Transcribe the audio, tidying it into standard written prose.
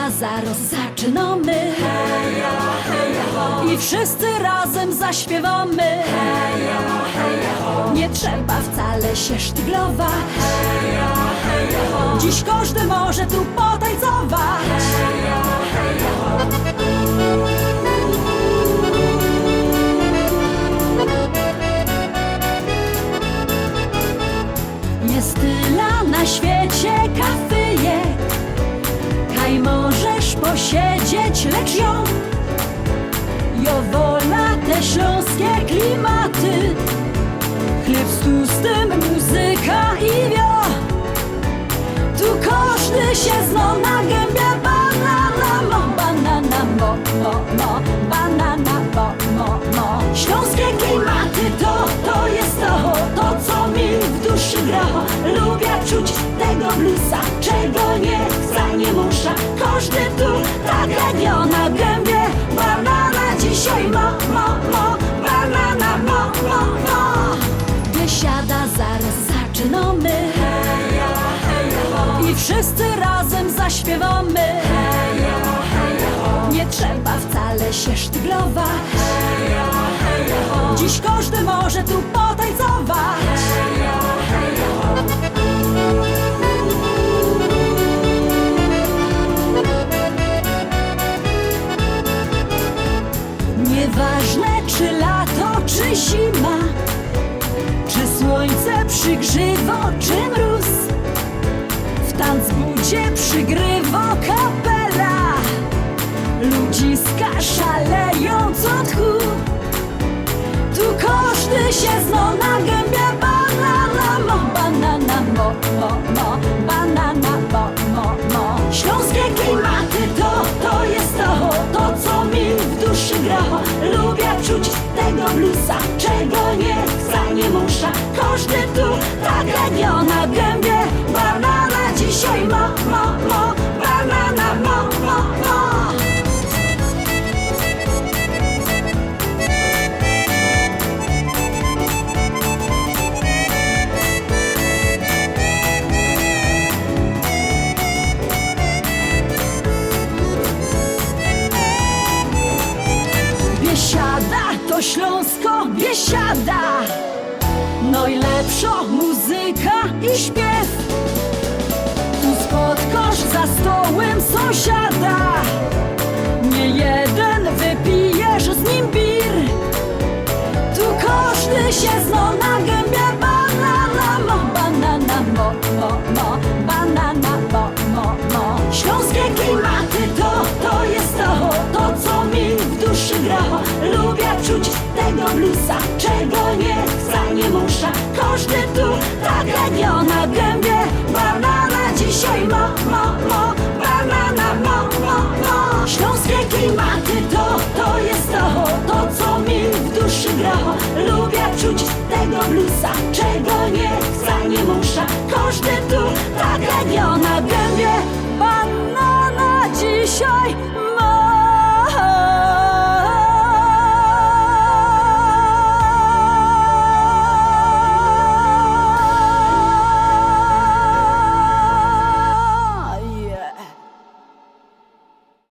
Biesiada, zaraz zaczynamy. Heja, heja, ho. I wszyscy razem zaśpiewamy. Heja, heja, ho. Nie trzeba wcale się sztyglować. Heja, heja, ho. Dziś każdy może tu potańcować. Heja, heja, ho. Jest tyle na świecie kafyjek, kaj możesz posiedzieć, lecz ją wola te śląskie klimaty. Chleb z tłustym, muzyka i wio. Tu każdy się zna na gębie. Banana mo, banana mo, mo, mo. Banana mo, mo, mo. Śląskie klimaty to jest to, co mi w duszy gra. Lubię czuć tego bluesa, czego nie chcę, nie muszę. Każdy tu tak jak ja na gębie. Banana dzisiaj mo, mo, mo. Banana mo, mo, mo. Biesiada, zaraz zaczynamy. Heja, heja, ho. I wszyscy razem zaśpiewamy. Heja, heja, ho. Nie trzeba wcale się sztyglować. Heja, heja, ho. Dziś każdy może tu potańcować. Heja, heja, ho. Nieważne czy lato, czy zima, czy słońce przygrzywo, czy mróz, w tanzbudzie przygrywa kapela. Ludziska szalejąc od tchu. Tu każdy się zna na gębie. Banana mo, banana mo, mo, mo. Banana mo, mo, mo. Śląskie klimaty to jest to, co mi w duszy gra. Lubię czuć tego bluesa, czego nie chcę, nie muszę. Każdy tu tak jak ja na gębie. Banana dzisiaj mo, mo, mo. Banana mo, mo, mo. Biesiada to Śląsko, Biesiada. Najlepsza muzyka i śpiew. Tu spotkasz za stołem sąsiada. Nie jeden wypijesz z nim bir. Tu każdy się zna na gębie. Banana mo, banana mo, mo, mo. Banana mo, mo, mo. Śląskie klimaty to jest to, co mi w duszy gra. Lubię czuć tego bluesa, czego nie chcę, nie muszę. Każdy tu tak jak ja na gębie. Banana dzisiaj mo, mo, mo. Banana mo, mo, mo. Śląskie klimaty to jest to, co mi w duszy gra. Lubię czuć